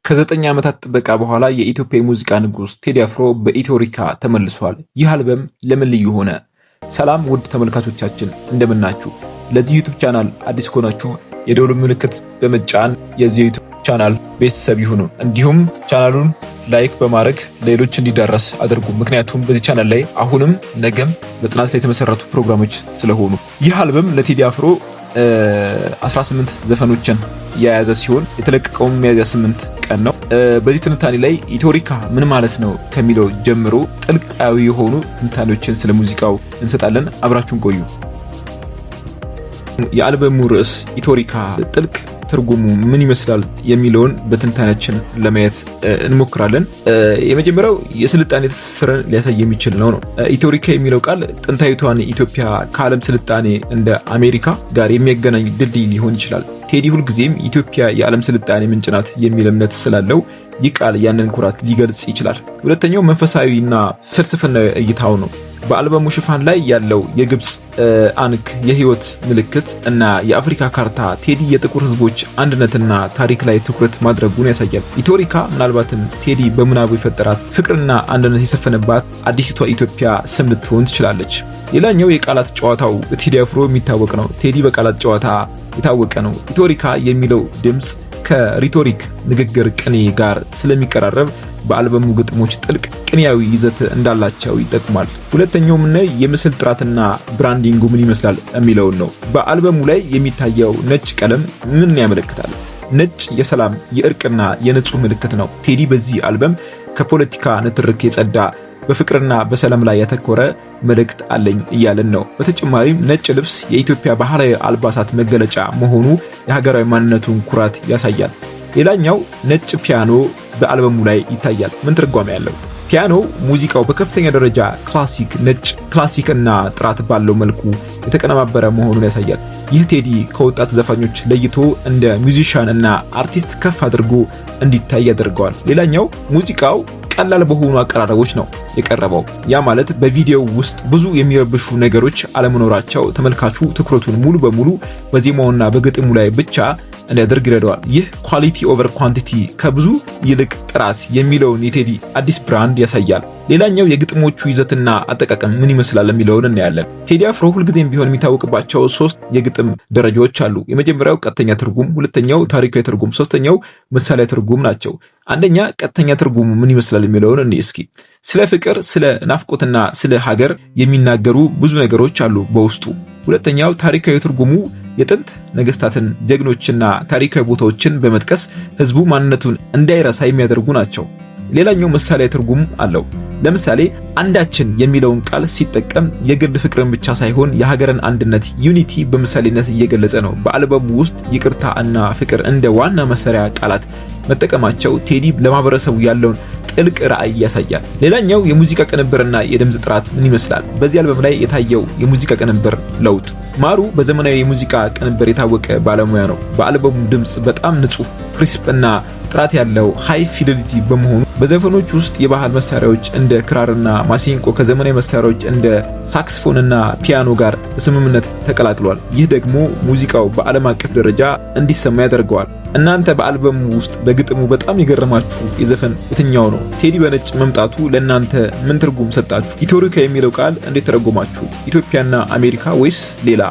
ከ9 ዓመታት ጥበቃ በኋላ የኢትዮጵያ የሙዚቃ ንጉስ ቴዲ አፍሮ በኢትዮሪካ ተመልሷል። ይህ አልበም ለምን ልዩ ሆነ? ሰላም ውድ ተመልካቾቻችን እንደምናችሁ። ለዚህ ዩቲዩብ ቻናል አዲስ ከሆናችሁ የደወል ምልክት በመጫን የዚህ ዩቲዩብ ቻናል ቤተሰብ ይሁኑ። እንዲሁም ቻናሉን ላይክ በማድረግ ሌሎች እንዲዳረስ አድርጉ። ምክንያቱም በዚህ ቻናል ላይ አሁንም ነገም በጥናት ላይ የተመሰረቱ ፕሮግራሞች ስለሆኑ ይህ አልበም ለቴዲ አፍሮ 18 ዘፈኖችን የያዘ ሲሆን የተለቀቀው ሚያዝያ 8 ቀን ነው። በዚህ ትንታኔ ላይ ኢትዮሪካ ምን ማለት ነው ከሚለው ጀምሮ ጥልቃዊ የሆኑ ትንታኔዎችን ስለ ሙዚቃው እንሰጣለን። አብራችሁን ቆዩ። የአልበሙ ርዕስ ኢትዮሪካ ጥልቅ ትርጉሙ ምን ይመስላል የሚለውን በትንታኔያችን ለማየት እንሞክራለን። የመጀመሪያው የስልጣኔ ትስስርን ሊያሳይ የሚችል ነው። ኢትዮሪካ የሚለው ቃል ጥንታዊቷን ኢትዮጵያ ከዓለም ስልጣኔ እንደ አሜሪካ ጋር የሚያገናኝ ድልድይ ሊሆን ይችላል። ቴዲ ሁልጊዜም ኢትዮጵያ የዓለም ስልጣኔ ምንጭ ናት የሚል እምነት ስላለው ይህ ቃል ያንን ኩራት ሊገልጽ ይችላል። ሁለተኛው መንፈሳዊና ፍልስፍናዊ እይታው ነው። በአልበሙ ሽፋን ላይ ያለው የግብፅ አንክ የህይወት ምልክት እና የአፍሪካ ካርታ ቴዲ የጥቁር ህዝቦች አንድነትና ታሪክ ላይ ትኩረት ማድረጉን ያሳያል። ኢትዮሪካ ምናልባትም ቴዲ በምናቡ የፈጠራት ፍቅርና አንድነት የሰፈነባት አዲሲቷ ኢትዮጵያ ስም ልትሆን ትችላለች። ሌላኛው የቃላት ጨዋታው ቴዲ አፍሮ የሚታወቅ ነው። ቴዲ በቃላት ጨዋታ የታወቀ ነው። ኢትዮሪካ የሚለው ድምፅ ከሪቶሪክ ንግግር ቅኔ ጋር ስለሚቀራረብ በአልበሙ ግጥሞች ጥልቅ ቅኔያዊ ይዘት እንዳላቸው ይጠቁማል። ሁለተኛው የምስል ጥራትና ብራንዲንጉ ምን ይመስላል የሚለውን ነው። በአልበሙ ላይ የሚታየው ነጭ ቀለም ምን ያመለክታል? ነጭ የሰላም የእርቅና የንጹህ ምልክት ነው። ቴዲ በዚህ አልበም ከፖለቲካ ንትርክ የጸዳ በፍቅርና በሰላም ላይ ያተኮረ መልእክት አለኝ እያለን ነው። በተጨማሪም ነጭ ልብስ የኢትዮጵያ ባህላዊ አልባሳት መገለጫ መሆኑ የሀገራዊ ማንነቱን ኩራት ያሳያል። ሌላኛው ነጭ ፒያኖ በአልበሙ ላይ ይታያል። ምን ትርጓሜ ያለው? ፒያኖ ሙዚቃው በከፍተኛ ደረጃ ነጭ ክላሲክ እና ጥራት ባለው መልኩ የተቀነባበረ መሆኑን ያሳያል። ይህ ቴዲ ከወጣት ዘፋኞች ለይቶ እንደ ሚውዚሻን እና አርቲስት ከፍ አድርጎ እንዲታይ ያደርገዋል። ሌላኛው ሙዚቃው ቀላል በሆኑ አቀራረቦች ነው የቀረበው። ያ ማለት በቪዲዮው ውስጥ ብዙ የሚረብሹ ነገሮች አለመኖራቸው ተመልካቹ ትኩረቱን ሙሉ በሙሉ በዜማውና በግጥሙ ላይ ብቻ እንዲያደርግ ይረዳዋል። ይህ ኳሊቲ ኦቨር ኳንቲቲ ከብዙ ይልቅ ጥራት የሚለውን የቴዲ አዲስ ብራንድ ያሳያል። ሌላኛው የግጥሞቹ ይዘትና አጠቃቀም ምን ይመስላል የሚለውን እናያለን። ቴዲ አፍሮ ሁልጊዜም ቢሆን የሚታወቅባቸው 3 የግጥም ደረጃዎች አሉ። የመጀመሪያው ቀጥተኛ ትርጉም፣ ሁለተኛው ታሪካዊ ትርጉም፣ ሶስተኛው ምሳሌያዊ ትርጉም ናቸው። አንደኛ ቀጥተኛ ትርጉሙ ምን ይመስላል የሚለውን እንይ እስኪ። ስለ ፍቅር፣ ስለ ናፍቆትና ስለ ሀገር የሚናገሩ ብዙ ነገሮች አሉ በውስጡ። ሁለተኛው ታሪካዊ ትርጉሙ የጥንት ነገስታትን፣ ጀግኖችና ታሪካዊ ቦታዎችን በመጥቀስ ህዝቡ ማንነቱን እንዳይረሳ የሚያደርጉ ናቸው። ሌላኛው ምሳሌያዊ ትርጉም አለው። ለምሳሌ አንዳችን የሚለውን ቃል ሲጠቀም የግል ፍቅርን ብቻ ሳይሆን የሀገርን አንድነት ዩኒቲ በምሳሌነት እየገለጸ ነው። በአልበሙ ውስጥ ይቅርታ እና ፍቅር እንደ ዋና መሳሪያ ቃላት መጠቀማቸው ቴዲ ለማህበረሰቡ ያለውን ጥልቅ ራዕይ ያሳያል። ሌላኛው የሙዚቃ ቅንብርና የድምጽ ጥራት ምን ይመስላል? በዚህ አልበም ላይ የታየው የሙዚቃ ቅንብር ለውጥ። ማሩ በዘመናዊ የሙዚቃ ቅንብር የታወቀ ባለሙያ ነው። በአልበሙ ድምጽ በጣም ንጹህ፣ ክሪስፕ እና ጥራት ያለው ሃይ ፊደሊቲ በመሆኑ በዘፈኖች ውስጥ የባህል መሳሪያዎች እንደ ክራርና ማሲንቆ ከዘመናዊ መሳሪያዎች እንደ ሳክስፎንና ፒያኖ ጋር በስምምነት ተቀላቅሏል። ይህ ደግሞ ሙዚቃው በዓለም አቀፍ ደረጃ እንዲሰማ ያደርገዋል። እናንተ በአልበሙ ውስጥ በግጥሙ በጣም የገረማችሁ የዘፈን የትኛው ነው? ቴዲ በነጭ መምጣቱ ለእናንተ ምን ትርጉም ሰጣችሁ? ኢትዮሪካ የሚለው ቃል እንዴት ተረጎማችሁት? ኢትዮጵያና አሜሪካ ወይስ ሌላ?